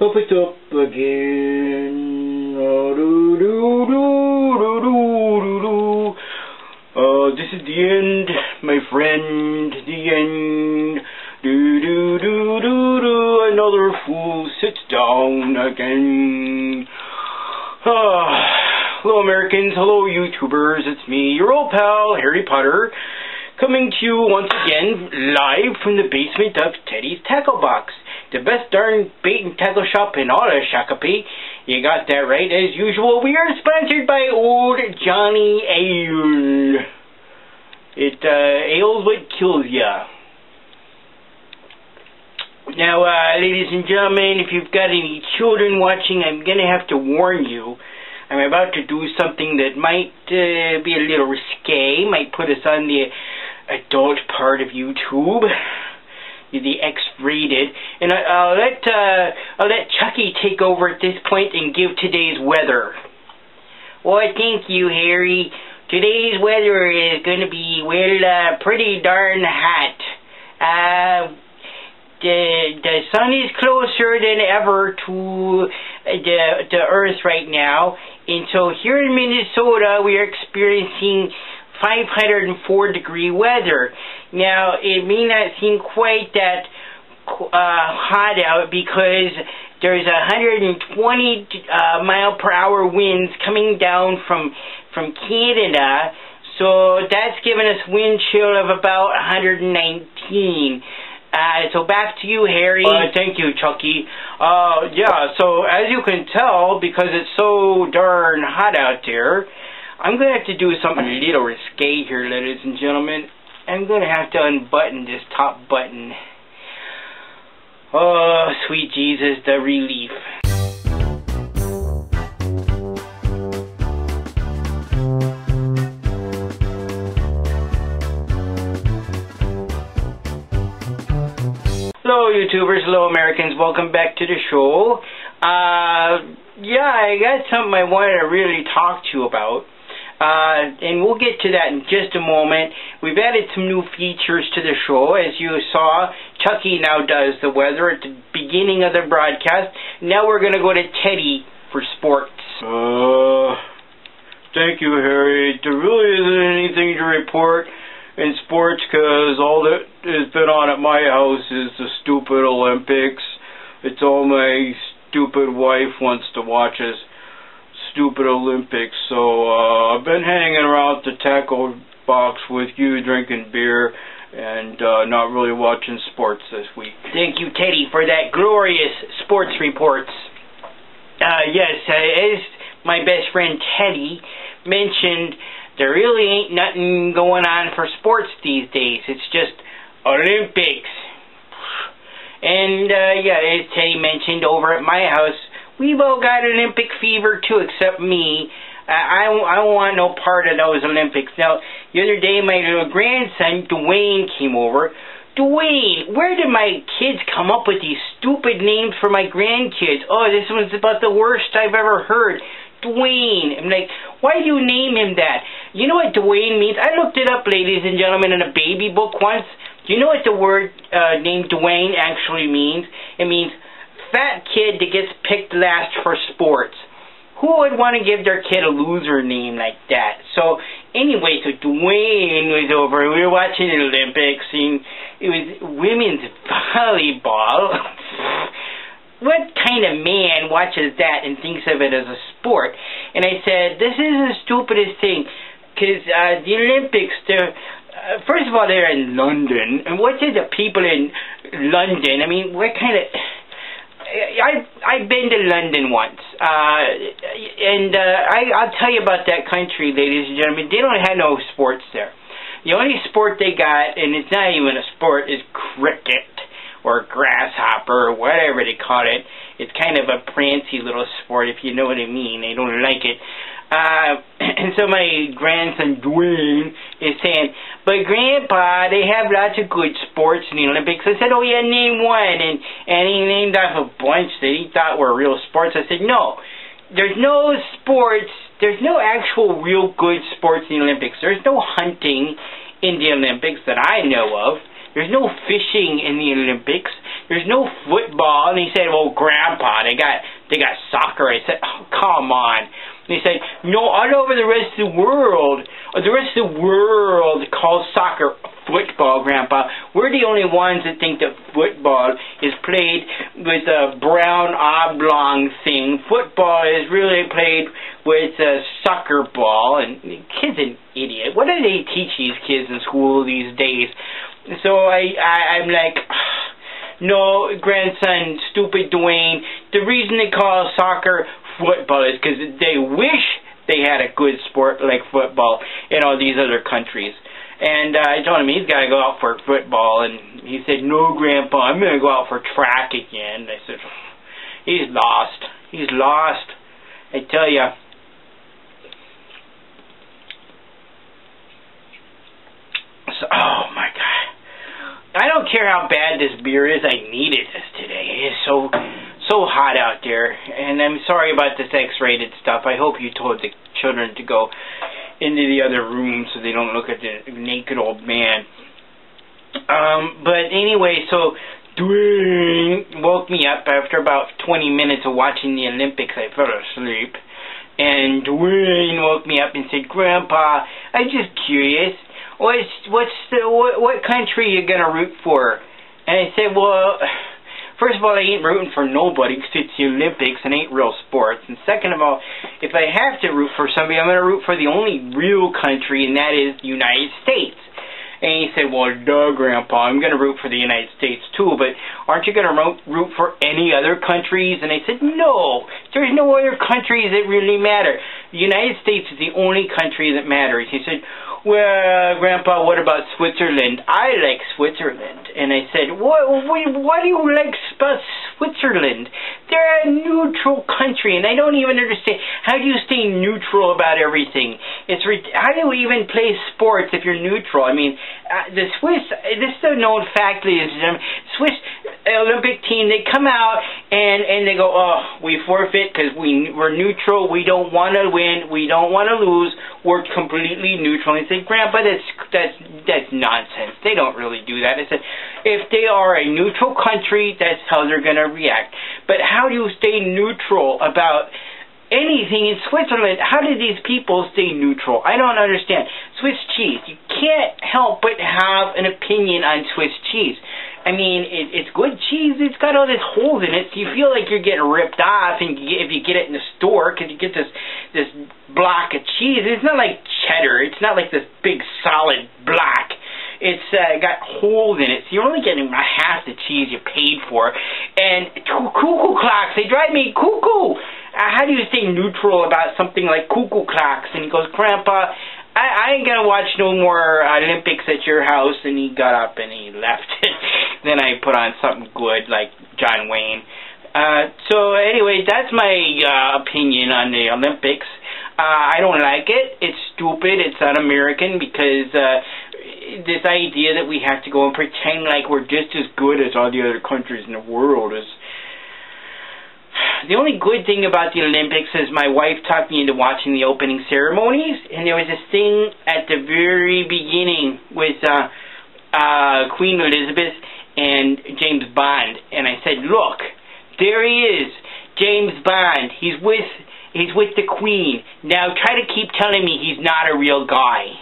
Up it up again. This is the end, my friend. The end. Another fool sits down again. Hello, Americans. Hello, YouTubers. It's me, your old pal, Harry Potter, coming to you once again, live from the basement of Teddy's Tackle Box. The best darn bait and tackle shop in all of Shakopee. You got that right. As usual, we are sponsored by Old Johnny Ale. It ails what kills ya. Now, ladies and gentlemen, if you've got any children watching, I'm going to have to warn you. I'm about to do something that might be a little risque, might put us on the adult part of YouTube. The X-rated, and I'll let Chucky take over at this point and give today's weather. Well, thank you, Harry. Today's weather is going to be pretty darn hot. The sun is closer than ever to the Earth right now, and so here in Minnesota we are experiencing 504-degree weather. Now, it may not seem quite that hot out because there's 120 mile-per-hour winds coming down from Canada, so that's giving us wind chill of about 119. So back to you, Harry. Thank you, Chucky. Yeah, so as you can tell, because it's so darn hot out there, I'm going to have to do something a little risque here, ladies and gentlemen. I'm going to have to unbutton this top button. Oh, sweet Jesus, the relief. Hello, YouTubers. Hello, Americans. Welcome back to the show. Yeah, I got something I wanted to really talk to you about. And we'll get to that in just a moment. We've added some new features to the show. As you saw, Chucky now does the weather at the beginning of the broadcast. Now we're going to go to Teddy for sports. Thank you, Harry. There really isn't anything to report in sports because all that has been on at my house is the stupid Olympics. It's all my stupid wife wants to watch us. Stupid Olympics, so I've been hanging around the tackle box with you, drinking beer, and not really watching sports this week. Thank you, Teddy, for that glorious sports reports. Yes, as my best friend Teddy mentioned, there really ain't nothing going on for sports these days. It's just Olympics. And yeah, as Teddy mentioned, over at my house, we've all got Olympic fever too, except me. I don't want no part of those Olympics. Now, the other day, my little grandson, Dwayne, came over. Dwayne, where did my kids come up with these stupid names for my grandkids? Oh, this one's about the worst I've ever heard. Dwayne. I'm like, why do you name him that? You know what Dwayne means? I looked it up, ladies and gentlemen, in a baby book once. Do you know what the word name Dwayne actually means? It means fat kid that gets picked last for sports. Who would want to give their kid a loser name like that? So anyway, so Dwayne was over. We were watching the Olympics, and it was women's volleyball. What kind of man watches that and thinks of it as a sport? And I said, this is the stupidest thing, because the Olympics, they're first of all, they're in London, and what did the people in London? I mean, what kind of? I've been to London once, and I'll tell you about that country, ladies and gentlemen. They don't have no sports there. The only sport they got, and it's not even a sport, is cricket or grasshopper or whatever they call it. It's kind of a prancy little sport, if you know what I mean. They don't like it. And so my grandson Dwayne is saying, but Grandpa, they have lots of good sports in the Olympics. I said, oh yeah, name one. And he named off a bunch that he thought were real sports. I said, no, there's no sports, there's no actual real good sports in the Olympics. There's no hunting in the Olympics that I know of. There's no fishing in the Olympics. there's no football. And he said, well, Grandpa, they got soccer. I said, oh, come on. And he said, no, all over the rest of the world calls soccer football, Grandpa. We're the only ones that think that football is played with a brown oblong thing. Football is really played with a soccer ball. And the kid's an idiot. What do they teach these kids in school these days? So I'm like, no, grandson, stupid Dwayne. The reason they call soccer football is because they wish they had a good sport like football in all these other countries. And I told him he's got to go out for football, and he said, no, Grandpa, I'm going to go out for track again. I said, he's lost. He's lost. I tell you. So, oh, my God. I don't care how bad this beer is. I needed this today. It's so hot out there. And I'm sorry about this X-rated stuff. I hope you told the children to go into the other room so they don't look at the naked old man. But anyway, so Dwayne woke me up after about 20 minutes of watching the Olympics. I fell asleep. And Dwayne woke me up and said, Grandpa, I'm just curious. What country are you going to root for? And I said, well, first of all, I ain't rooting for nobody because it's the Olympics and ain't real sports. And second of all, if I have to root for somebody, I'm going to root for the only real country, and that is the United States. And he said, well, duh, Grandpa, I'm going to root for the United States too, but aren't you going to root for any other countries? And I said, no, there's no other countries that really matter. The United States is the only country that matters. He said, well, Grandpa, what about Switzerland? I like Switzerland. And I said, why do you like Switzerland? They're a neutral country, and I don't even understand. How do you stay neutral about everything? How do you even play sports if you're neutral? I mean, the Swiss, this is a known fact, ladies and gentlemen, Swiss Olympic team, they come out and they go, oh, we forfeit because we're neutral. We don't want to win. We don't want to lose. We're completely neutral. And I said, Grandpa, that's nonsense. They don't really do that. I said, if they are a neutral country, that's how they're going to react. But how do you stay neutral about anything in Switzerland? How do these people stay neutral? I don't understand. Swiss cheese. You can't help but have an opinion on Swiss cheese. I mean, it's good cheese. It's got all these holes in it, so you feel like you're getting ripped off if you get it in the store, because you get this block of cheese. It's not like cheddar. It's not like this big solid block. It's got holes in it, so you're only getting about half the cheese you paid for. And cuckoo clocks, they drive me cuckoo. How do you stay neutral about something like cuckoo clocks? And he goes, Grandpa, I ain't gonna watch no more Olympics at your house. And he got up and he left. Then I put on something good like John Wayne. So anyway, that's my opinion on the Olympics. I don't like it. It's stupid. It's un-American because this idea that we have to go and pretend like we're just as good as all the other countries in the world is... The only good thing about the Olympics is my wife talked me into watching the opening ceremonies, and there was this thing at the very beginning with Queen Elizabeth and James Bond, and I said, look, there he is, James Bond. He's with the Queen. Now try to keep telling me he's not a real guy.